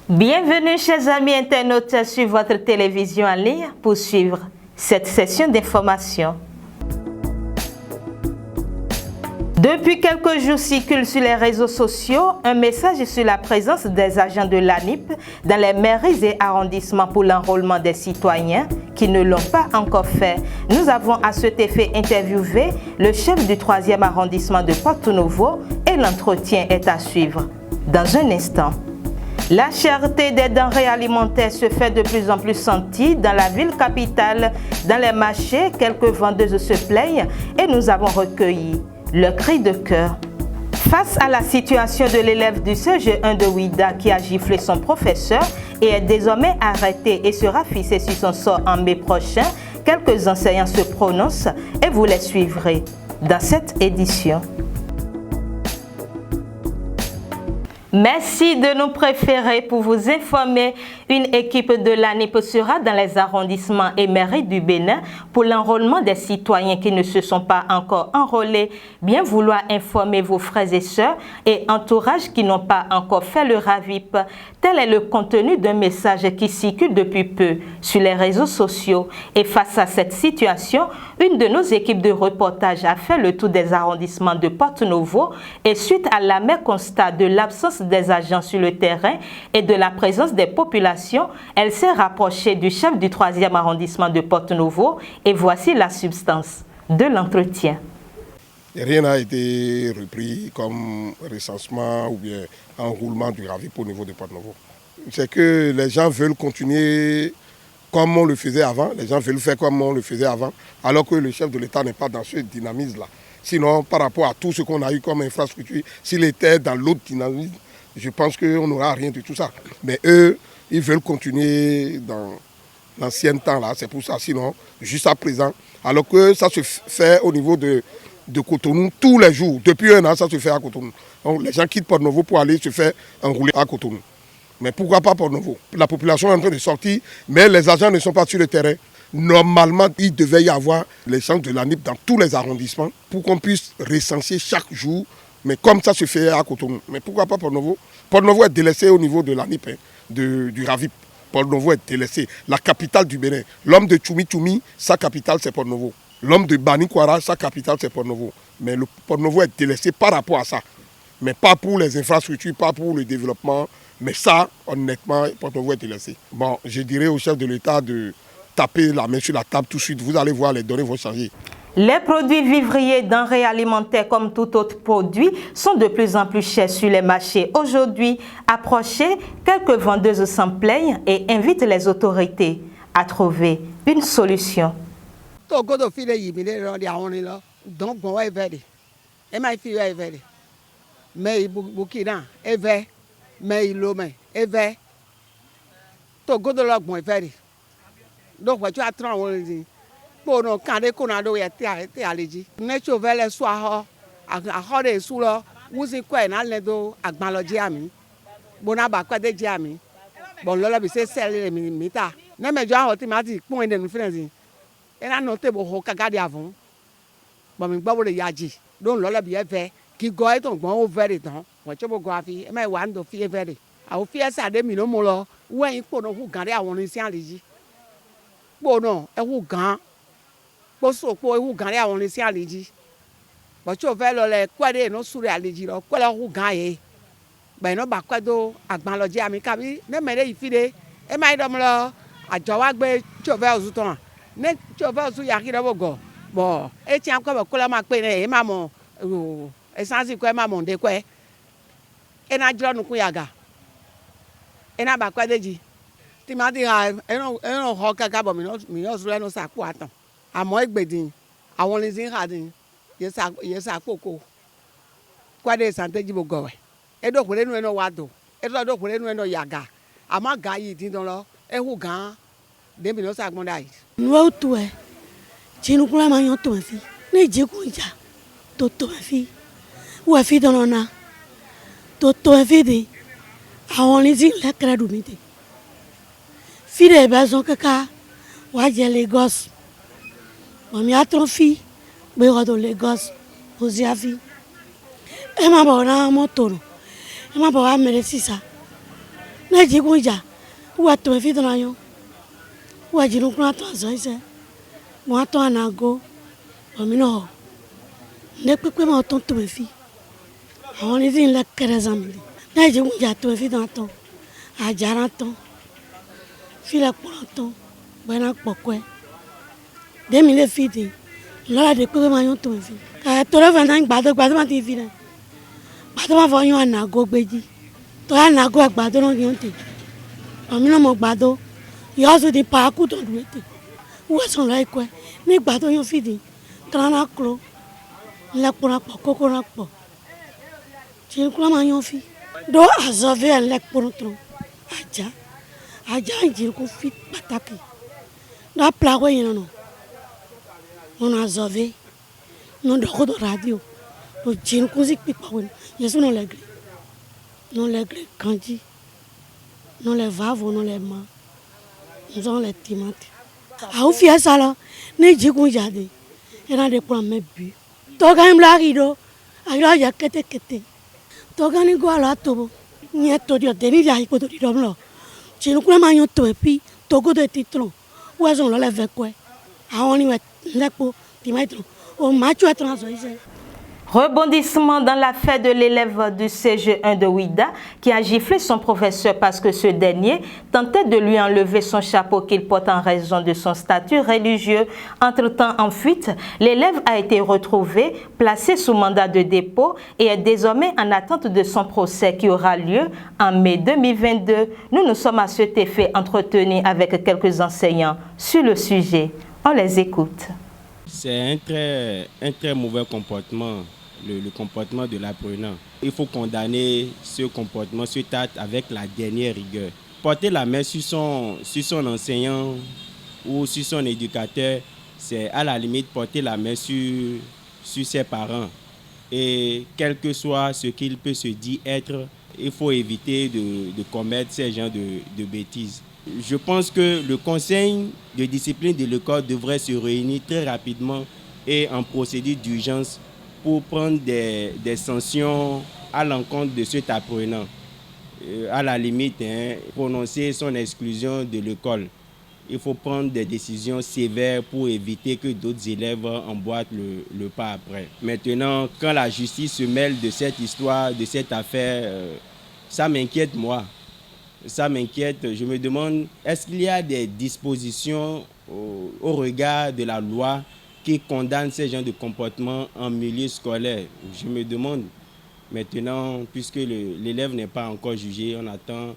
Bienvenue chers amis internautes sur votre télévision en ligne pour suivre cette session d'information. Depuis quelques jours circule sur les réseaux sociaux un message sur la présence des agents de l'ANIP dans les mairies et arrondissements pour l'enrôlement des citoyens qui ne l'ont pas encore fait. Nous avons à cet effet interviewé le chef du 3e arrondissement de Porto-Novo et l'entretien est à suivre dans un instant. La cherté des denrées alimentaires se fait de plus en plus sentir dans la ville capitale. Dans les marchés, quelques vendeuses se plaignent et nous avons recueilli le cri de cœur. Face à la situation de l'élève du CG1 de Ouida qui a giflé son professeur et est désormais arrêté et sera fixé sur son sort en mai prochain, quelques enseignants se prononcent et vous les suivrez dans cette édition. Merci de nous préférer pour vous informer. Une équipe de l'ANIP sera dans les arrondissements et mairies du Bénin pour l'enrôlement des citoyens qui ne se sont pas encore enrôlés. Bien vouloir informer vos frères et sœurs et entourages qui n'ont pas encore fait le RAVIP. Tel est le contenu d'un message qui circule depuis peu sur les réseaux sociaux. Et face à cette situation, une de nos équipes de reportage a fait le tour des arrondissements de Porto-Novo et suite à l'amer constat de l'absence des agents sur le terrain et de la présence des populations, elle s'est rapprochée du chef du 3e arrondissement de Porto-Novo et voici la substance de l'entretien. Rien n'a été repris comme recensement ou bien enroulement du RAVIP au niveau de Porto-Novo. C'est que les gens veulent continuer comme on le faisait avant, les gens veulent faire comme on le faisait avant, alors que le chef de l'État n'est pas dans ce dynamisme-là. Sinon, par rapport à tout ce qu'on a eu comme infrastructure, s'il était dans l'autre dynamisme, je pense qu'on n'aura rien de tout ça. Mais eux, ils veulent continuer dans l'ancien temps-là. C'est pour ça, sinon, juste à présent. Alors que ça se fait au niveau de Cotonou tous les jours. Depuis un an, ça se fait à Cotonou. Donc les gens quittent Porto-Novo pour aller se faire enrouler à Cotonou. Mais pourquoi pas Porto-Novo? La population est en train de sortir, mais les agents ne sont pas sur le terrain. Normalement, il devait y avoir les centres de l'ANIP dans tous les arrondissements pour qu'on puisse recenser chaque jour. Mais comme ça se fait à Cotonou. Mais pourquoi pas Porto-Novo? Porto-Novo est délaissé au niveau de l'ANIP, du RAVIP. Porto-Novo est délaissé. La capitale du Bénin. L'homme de Tchoumi, sa capitale c'est Porto-Novo. L'homme de Banikwara, sa capitale c'est Porto-Novo. Mais le Porto-Novo est délaissé par rapport à ça. Mais pas pour les infrastructures, pas pour le développement. Mais ça, honnêtement, Porto-Novo est délaissé. Bon, je dirais au chef de l'État de taper la main sur la table tout de suite. Vous allez voir, les données vont changer. Les produits vivriers, denrées alimentaires comme tout autre produit sont de plus en plus chers sur les marchés. Aujourd'hui, approchez, quelques vendeuses s'en plaignent et invitent les autorités à trouver une solution. Bono kande konado ya te aleji ne chovele swa a hore sulo wuzi kwe na ledo agbaloji ami bona ba kwa de ji ami bon lola bi se sele mita ne mejo a ti ma ti pon ende nu finance e na no te bo ho kagade avun bon mi gbo le yaji don lola bi efe ki go e ton gbon o very tan won che bo go afi e mai wa ndo fi very a o fi esa de mi no mo lo wen ipo no hu gan re awon ni si aleji bono e hu gan poso po ewu gan re àwọn ni si aleji bo cho fe lo le kwede no sure aleji lo kwele hu gan ye ba no ba kwedo agban lo je ami ka bi ne mere ifide e mai do mo lo ajo wa gbe cho fe ozu ton ne cho fe ozu ya ki do go bo e ti an ko be kula ma pe ne e ma mo e sansi ko e ma mo de ko e na jiro nu ku yaga e na ba kwede ji ti ma di ha e no ho kaka bo mi no sure no sa ku atan àmọ́ ìgbèdìn àwọn ní sin hadin yesa koko kwade santeji bo gowe edo kure nu eno wado edo kure nu eno yaga ama ga yi tin don lo ehu gan de bi no sagbon dai nuwa to e chinukula ma yan to fi ne je ko ja to fi wa fi don na to fi de àwọn ní sin le credo mi de fi de ba son kaka wa je Lagos Mami a ton fi be ro do Lagos o zi afi e ma bo na moto no e ma bo wa mere sisa ne jikunja wa to fi dona yo wa jinu kuna to so ise mo to anago omino ne pepe ma to to fi àwọn ni tin la kerezam ne jikunja to fi dona to ajara to fi la to bana pokwe demi le fiti la de pepe ma yo to fi ka to la van gbado ma ti fi ne gbado ma fo yo anago gbeji to anago gbado no ki onte omino mo gbado yo so di pa ku to duete wo so la ikwe ni gbado yo fidi kana klo la pora po kokora po ti kula ma yo fi do azove le porotro aja njir ko fit pataki da plago yin no on azove non do ko radio to jin ko zik pipa won yeso no legre kanji non les vavos, non les mains, nous avons les timantes. A oufie ça là, ne jigun jade, et dans des plans mes buts. Toga imla rido, agla ya kete. Toga ni go ala tobo, ni eto dio deni ya iko to dom lo. Chinu kula ma yon to epi, togo de titron. Oison lo le vekwe. A oni we lepo timaitron. O macho etranzo ise. Rebondissement dans l'affaire de l'élève du CG1 de Ouida qui a giflé son professeur parce que ce dernier tentait de lui enlever son chapeau qu'il porte en raison de son statut religieux. Entre-temps en fuite, l'élève a été retrouvé, placé sous mandat de dépôt et est désormais en attente de son procès qui aura lieu en mai 2022. Nous nous sommes à cet effet entretenus avec quelques enseignants sur le sujet. On les écoute. C'est un très mauvais comportement, le comportement de l'apprenant. Il faut condamner ce comportement, cet acte avec la dernière rigueur. Porter la main sur son enseignant ou sur son éducateur, c'est à la limite porter la main sur ses parents. Et quel que soit ce qu'il peut se dire être, il faut éviter de commettre ces genres de bêtises. Je pense que le conseil de discipline de l'école devrait se réunir très rapidement et en procédure d'urgence pour prendre des sanctions à l'encontre de cet apprenant. À la limite, prononcer son exclusion de l'école. Il faut prendre des décisions sévères pour éviter que d'autres élèves emboîtent le pas après. Maintenant, quand la justice se mêle de cette histoire, de cette affaire, ça m'inquiète moi. Ça m'inquiète. Je me demande, est-ce qu'il y a des dispositions au regard de la loi qui condamnent ces genres de comportements en milieu scolaire? Je me demande. Maintenant, puisque l'élève n'est pas encore jugé, on attend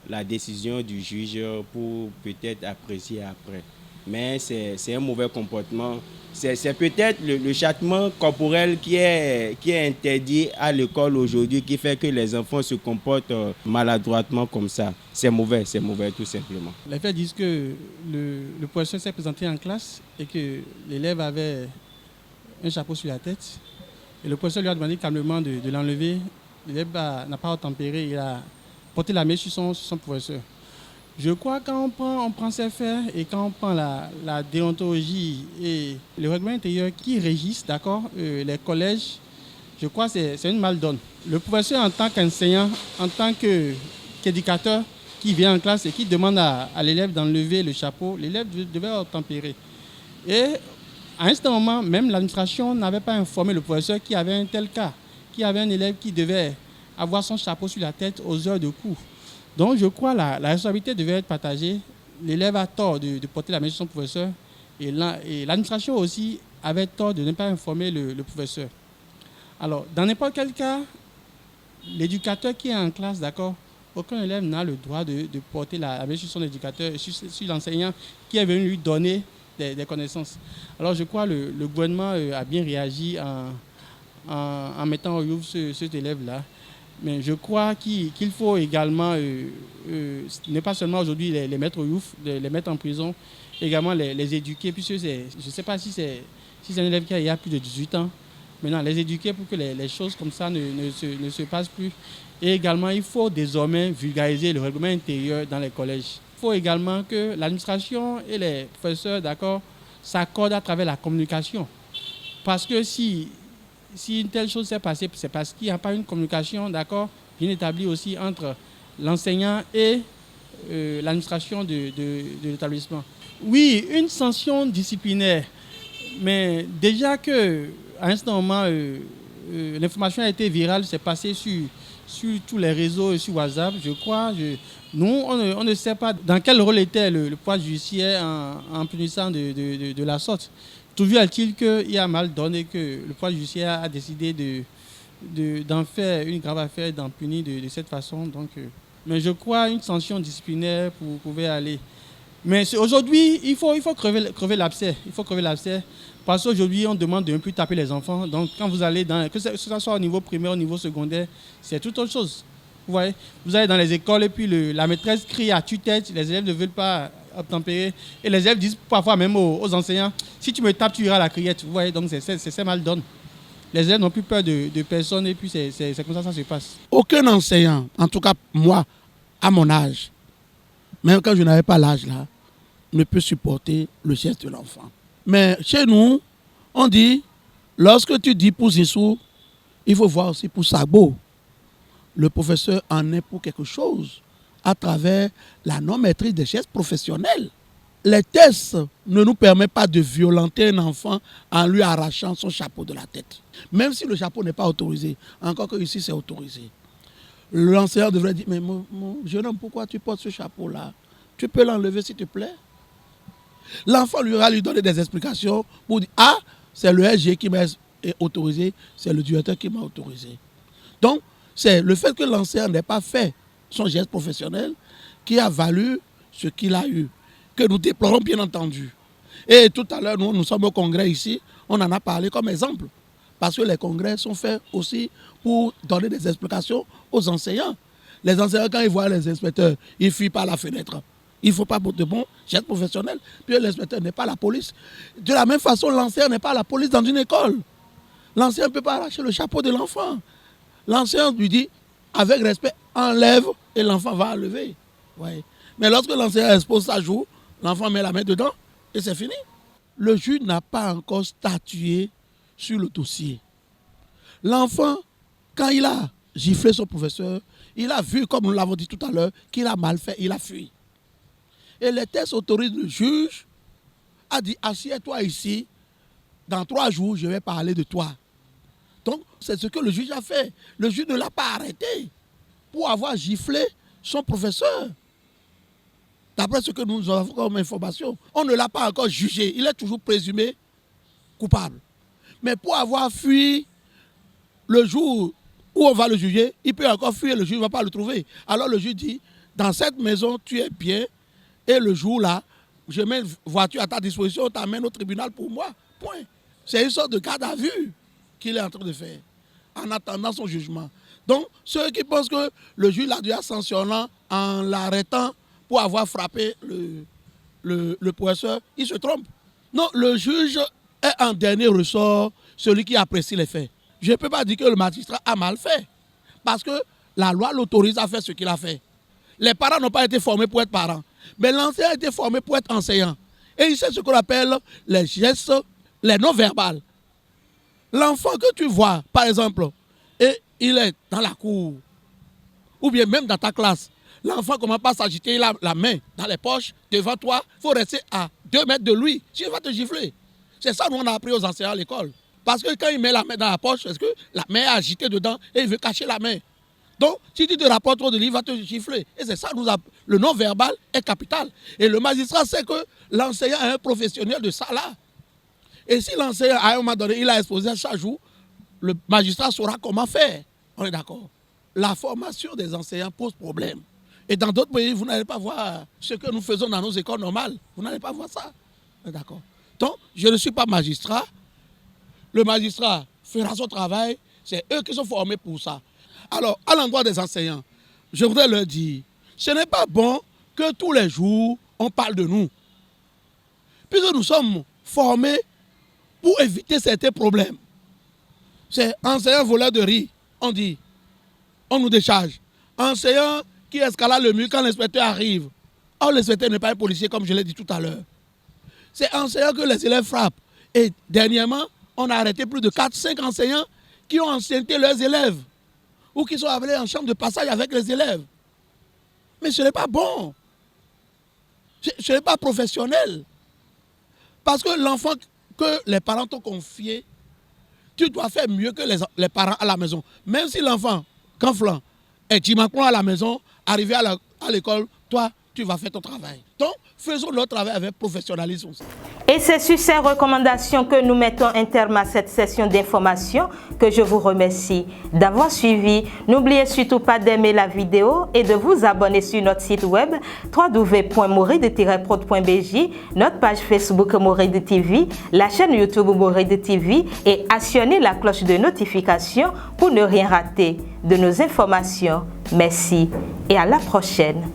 la décision du juge pour peut-être apprécier après. Mais c'est un mauvais comportement. C'est peut-être le châtiment corporel qui est interdit à l'école aujourd'hui qui fait que les enfants se comportent maladroitement comme ça. C'est mauvais tout simplement. Les faits disent que le professeur s'est présenté en classe et que l'élève avait un chapeau sur la tête. Et le professeur lui a demandé calmement de l'enlever. L'élève n'a pas tempéré, il a porté la main sur son professeur. Je crois que quand on prend ces faits et quand on prend la déontologie et le règlement intérieur qui régissent les collèges, je crois que c'est une maldonne. Le professeur en tant qu'enseignant, en tant qu'éducateur qui vient en classe et qui demande à l'élève d'enlever le chapeau, l'élève devait tempérer. Et à un certain moment, même l'administration n'avait pas informé le professeur qu'il y avait un tel cas, qu'il y avait un élève qui devait avoir son chapeau sur la tête aux heures de cours. Donc je crois que la responsabilité devait être partagée. L'élève a tort de porter la main sur son professeur et l'administration aussi avait tort de ne pas informer le professeur. Alors, dans n'importe quel cas, l'éducateur qui est en classe, aucun élève n'a le droit de porter la main sur son éducateur et sur l'enseignant qui est venu lui donner des connaissances. Alors je crois que le gouvernement a bien réagi en mettant au Youf cet élève-là. Mais je crois qu'il faut également, ne pas seulement aujourd'hui les mettre au Youf, les mettre en prison, également les éduquer, puisque je ne sais pas si c'est un élève qui a plus de 18 ans, maintenant les éduquer pour que les choses comme ça ne se passent plus. Et également, il faut désormais vulgariser le règlement intérieur dans les collèges. Il faut également que l'administration et les professeurs s'accordent à travers la communication. Parce que si une telle chose s'est passée, c'est parce qu'il n'y a pas une communication bien établie aussi entre l'enseignant et l'administration de l'établissement. Oui, une sanction disciplinaire, mais déjà qu'à un certain moment, l'information a été virale, c'est passé sur tous les réseaux et sur WhatsApp, je crois. Nous, on ne sait pas dans quel rôle était le pouvoir judiciaire en punissant de la sorte. Toujours est-il qu'il y a mal donné que le pouvoir judiciaire a décidé d'en faire une grave affaire, d'en punir de cette façon. Donc, mais je crois une sanction disciplinaire pouvait aller. Mais aujourd'hui, il faut crever l'abcès. Il faut crever l'abcès. Parce qu'aujourd'hui, on demande de ne plus taper les enfants. Donc, quand vous allez que ce soit au niveau primaire, au niveau secondaire, c'est tout autre chose. Vous voyez, vous allez dans les écoles et puis la maîtresse crie à tue-tête. Les élèves ne veulent pas obtempérer. Et les élèves disent parfois même aux enseignants, si tu me tapes, tu iras à la criette. Vous voyez, donc c'est mal donné. Les élèves n'ont plus peur de personne et puis c'est comme ça se passe. Aucun enseignant, en tout cas moi, à mon âge, même quand je n'avais pas l'âge là, ne peut supporter le geste de l'enfant. Mais chez nous, on dit, lorsque tu dis pour Zissou, il faut voir aussi pour Sabo. Le professeur en est pour quelque chose à travers la non-maîtrise des gestes professionnels. Les tests ne nous permettent pas de violenter un enfant en lui arrachant son chapeau de la tête. Même si le chapeau n'est pas autorisé, encore que ici c'est autorisé. L'enseignant devrait dire, mais mon jeune homme, pourquoi tu portes ce chapeau-là? Tu peux l'enlever s'il te plaît? L'enfant lui va lui donner des explications pour dire, ah, c'est le SG qui m'a autorisé, c'est le directeur qui m'a autorisé. Donc, c'est le fait que l'enseignant n'ait pas fait son geste professionnel qui a valu ce qu'il a eu, que nous déplorons bien entendu. Et tout à l'heure, nous sommes au congrès ici, on en a parlé comme exemple. Parce que les congrès sont faits aussi pour donner des explications aux enseignants. Les enseignants, quand ils voient les inspecteurs, ils fuient par la fenêtre. Il ne faut pas de bons gestes professionnels. Puis l'inspecteur n'est pas la police. De la même façon, l'enseignant n'est pas la police dans une école. L'enseignant ne peut pas arracher le chapeau de l'enfant. L'enseignant lui dit, avec respect, enlève et l'enfant va enlever. Ouais. Mais lorsque l'enseignant expose sa joue, l'enfant met la main dedans et c'est fini. Le juge n'a pas encore statué sur le dossier. L'enfant, quand il a giflé son professeur, il a vu, comme nous l'avons dit tout à l'heure, qu'il a mal fait, il a fui. Et les tests autorisent le juge a dit, assieds-toi ici, dans 3 jours, je vais parler de toi. Donc, c'est ce que le juge a fait. Le juge ne l'a pas arrêté pour avoir giflé son professeur. D'après ce que nous avons comme information, on ne l'a pas encore jugé. Il est toujours présumé coupable. Mais pour avoir fui le jour où on va le juger, il peut encore fuir, le juge ne va pas le trouver. Alors le juge dit, dans cette maison, tu es bien, et le jour-là, je mets une voiture à ta disposition, on t'amène au tribunal pour moi. Point. C'est une sorte de garde à vue qu'il est en train de faire, en attendant son jugement. Donc, ceux qui pensent que le juge l'a dû sanctionnant en l'arrêtant pour avoir frappé le professeur, il se trompe. Non, le juge est en dernier ressort celui qui apprécie les faits. Je ne peux pas dire que le magistrat a mal fait, parce que la loi l'autorise à faire ce qu'il a fait. Les parents n'ont pas été formés pour être parents, mais l'enseignant a été formé pour être enseignant. Et il sait ce qu'on appelle les gestes, les non-verbales. L'enfant que tu vois, par exemple, et il est dans la cour, ou bien même dans ta classe, l'enfant ne commence pas à s'agiter, il a la main dans les poches, devant toi, il faut rester à 2 mètres de lui, sinon il va te gifler. C'est ça, nous, on a appris aux enseignants à l'école. Parce que quand il met la main dans la poche, c'est que la main est agitée dedans et il veut cacher la main. Donc, si tu te rapportes trop de livres, il va te gifler. Et c'est ça, le non-verbal est capital. Et le magistrat sait que l'enseignant est un professionnel de ça là. Et si l'enseignant, à un moment donné, il a exposé chaque jour, le magistrat saura comment faire. On est d'accord. La formation des enseignants pose problème. Et dans d'autres pays, vous n'allez pas voir ce que nous faisons dans nos écoles normales. Vous n'allez pas voir ça. On est d'accord. Donc, je ne suis pas magistrat. Le magistrat fera son travail. C'est eux qui sont formés pour ça. Alors, à l'endroit des enseignants, je voudrais leur dire, ce n'est pas bon que tous les jours, on parle de nous. Puisque nous sommes formés pour éviter certains problèmes. C'est enseignant voleur de riz, on dit, on nous décharge. Enseignant qui escalade le mur quand l'inspecteur arrive. Or, l'inspecteur n'est pas un policier, comme je l'ai dit tout à l'heure. C'est enseignant que les élèves frappent. Et dernièrement, on a arrêté plus de 4-5 enseignants qui ont enceinté leurs élèves ou qui sont allés en chambre de passage avec les élèves. Mais ce n'est pas bon. Ce n'est pas professionnel. Parce que l'enfant que les parents t'ont confié, tu dois faire mieux que les parents à la maison. Même si l'enfant, quand flan, est dimanche à la maison, arrivé à l'école, toi, tu vas faire ton travail. Donc, faisons notre travail avec professionnalisme. Et c'est sur ces recommandations que nous mettons un terme à cette session d'information que je vous remercie d'avoir suivi. N'oubliez surtout pas d'aimer la vidéo et de vous abonner sur notre site web www.moride-prod.bj, notre page Facebook Moride TV, la chaîne YouTube Moride TV et actionnez la cloche de notification pour ne rien rater de nos informations. Merci et à la prochaine.